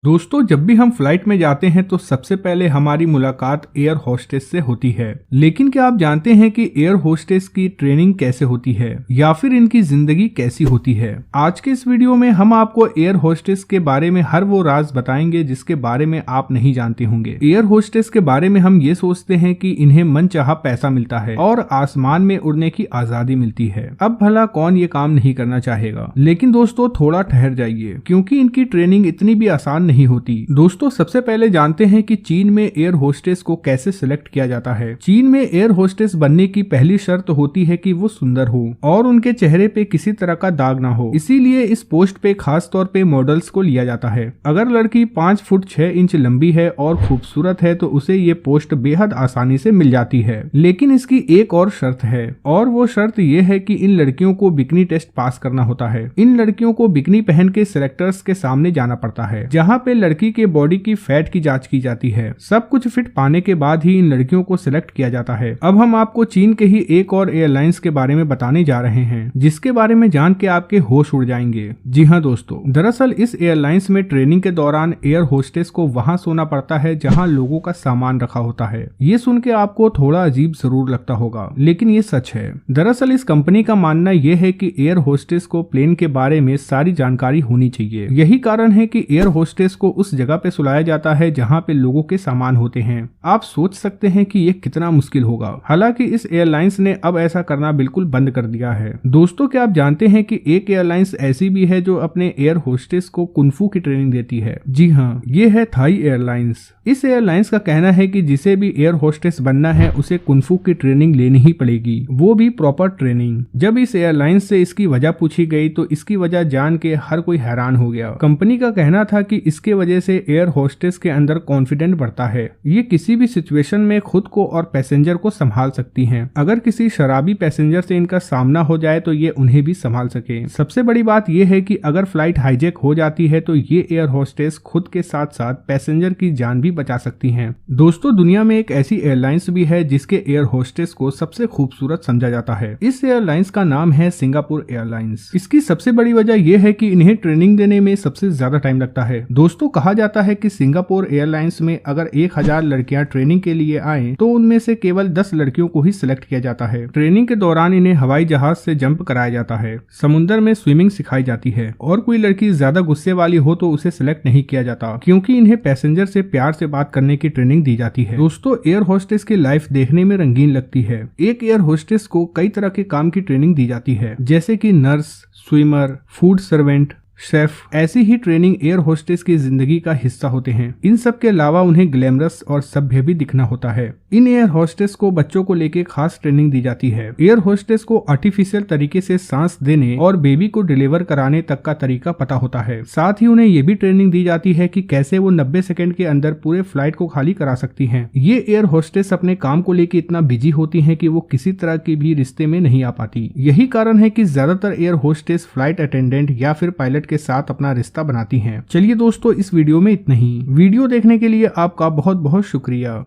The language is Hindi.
दोस्तों, जब भी हम फ्लाइट में जाते हैं तो सबसे पहले हमारी मुलाकात एयर होस्टेस से होती है। लेकिन क्या आप जानते हैं कि एयर होस्टेस की ट्रेनिंग कैसे होती है या फिर इनकी जिंदगी कैसी होती है? आज के इस वीडियो में हम आपको एयर होस्टेस के बारे में हर वो राज बताएंगे जिसके बारे में आप नहीं जानते होंगे। एयर होस्टेस के बारे में हम ये सोचते हैं कि इन्हें मनचाहा पैसा मिलता है और आसमान में उड़ने की आजादी मिलती है। अब भला कौन ये काम नहीं करना चाहेगा? लेकिन दोस्तों, थोड़ा ठहर जाइए, क्योंकि इनकी ट्रेनिंग इतनी भी आसान नहीं होती। दोस्तों, सबसे पहले जानते हैं कि चीन में एयर होस्टेस को कैसे सिलेक्ट किया जाता है। चीन में एयर होस्टेस बनने की पहली शर्त होती है कि वो सुंदर हो और उनके चेहरे पे किसी तरह का दाग ना हो। इसीलिए इस पोस्ट पे खास तौर पे मॉडल्स को लिया जाता है। अगर लड़की 5 फुट 6 इंच लंबी है और खूबसूरत है तो उसे ये पोस्ट बेहद आसानी से मिल जाती है। लेकिन इसकी एक और शर्त है, और वो शर्त ये है कि इन लड़कियों को बिकनी टेस्ट पास करना होता है। इन लड़कियों को बिकनी पहन के सिलेक्टर्स के सामने जाना पड़ता है, जहाँ पे लड़की के बॉडी की फैट की जांच की जाती है। सब कुछ फिट पाने के बाद ही इन लड़कियों को सिलेक्ट किया जाता है। अब हम आपको चीन के ही एक और एयरलाइंस के बारे में बताने जा रहे हैं, जिसके बारे में जान के आपके होश उड़ जाएंगे। जी हाँ दोस्तों, दरअसल इस एयरलाइंस में ट्रेनिंग के दौरान एयर होस्टेस को वहां सोना पड़ता है जहां लोगों का सामान रखा होता है। ये सुन के आपको थोड़ा अजीब जरूर लगता होगा, लेकिन ये सच है। दरअसल इस कंपनी का मानना यह है कि एयर होस्टेस को प्लेन के बारे में सारी जानकारी होनी चाहिए। यही कारण है कि एयर होस्टेस को उस जगह पे सुलाया जाता है जहां पे लोगों के सामान होते हैं। आप सोच सकते हैं कि ये कितना मुश्किल होगा। हालांकि इस एयरलाइंस ने अब ऐसा करना बिल्कुल बंद कर दिया है। दोस्तों, क्या आप जानते हैं कि एक एयरलाइंस ऐसी भी है जो अपने एयर होस्टेस को कुंफू की ट्रेनिंग देती है? जी हाँ, ये है थाई एयरलाइंस। इस एयरलाइंस का कहना है कि जिसे भी एयर होस्टेस बनना है उसे कुंफू की ट्रेनिंग लेनी ही पड़ेगी, वो भी प्रॉपर ट्रेनिंग। जब इस एयरलाइंस से इसकी वजह पूछी गई तो इसकी वजह जान के हर कोई हैरान हो गया। कंपनी का कहना था कि इसके वजह से एयर होस्टेस के अंदर कॉन्फिडेंट बढ़ता है। ये किसी भी सिचुएशन में खुद को और पैसेंजर को संभाल सकती हैं। अगर किसी शराबी पैसेंजर से इनका सामना हो जाए तो ये उन्हें भी संभाल सके। सबसे बड़ी बात यह है कि अगर फ्लाइट हाईजैक हो जाती है तो ये एयर होस्टेस खुद के साथ साथ पैसेंजर की जान भी बचा सकती हैं। दोस्तों, दुनिया में एक ऐसी एयरलाइंस भी है जिसके एयर होस्टेस को सबसे खूबसूरत समझा जाता है। इस एयरलाइंस का नाम है सिंगापुर एयरलाइंस। इसकी सबसे बड़ी वजह यह है कि इन्हें ट्रेनिंग देने में सबसे ज्यादा टाइम लगता है। दोस्तों, कहा जाता है कि सिंगापुर एयरलाइंस में अगर 1000 लड़कियां ट्रेनिंग के लिए आए तो उनमें से केवल 10 लड़कियों को ही सिलेक्ट किया जाता है। ट्रेनिंग के दौरान इन्हें हवाई जहाज से जंप कराया जाता है, समुद्र में स्विमिंग सिखाई जाती है, और कोई लड़की ज्यादा गुस्से वाली हो तो उसे सिलेक्ट नहीं किया जाता, क्योंकि इन्हें पैसेंजर से प्यार से बात करने की ट्रेनिंग दी जाती है। दोस्तों, एयर होस्टेस की लाइफ देखने में रंगीन लगती है। एक एयर होस्टेस को कई तरह के काम की ट्रेनिंग दी जाती है, जैसे कि nurse, swimmer, food servant, chef. ऐसी ही ट्रेनिंग एयर होस्टेस की जिंदगी का हिस्सा होते हैं। इन सब के अलावा उन्हें ग्लैमरस और सभ्य भी दिखना होता है। इन एयर होस्टेस को बच्चों को लेके खास ट्रेनिंग दी जाती है। एयर होस्टेस को आर्टिफिशियल तरीके से सांस देने और बेबी को डिलीवर कराने तक का तरीका पता होता है। साथ ही उन्हें ये भी ट्रेनिंग दी जाती है कि कैसे वो 90 सेकंड के अंदर पूरे फ्लाइट को खाली करा सकती हैं। ये एयर होस्टेस अपने काम को लेके इतना बिजी होती हैं कि वो किसी तरह की भी रिश्ते में नहीं आ पाती। यही कारण है कि ज्यादातर एयर होस्टेस फ्लाइट अटेंडेंट या फिर पायलट के साथ अपना रिश्ता बनाती हैं। चलिए दोस्तों, इस वीडियो में इतना ही। वीडियो देखने के लिए आपका बहुत बहुत शुक्रिया।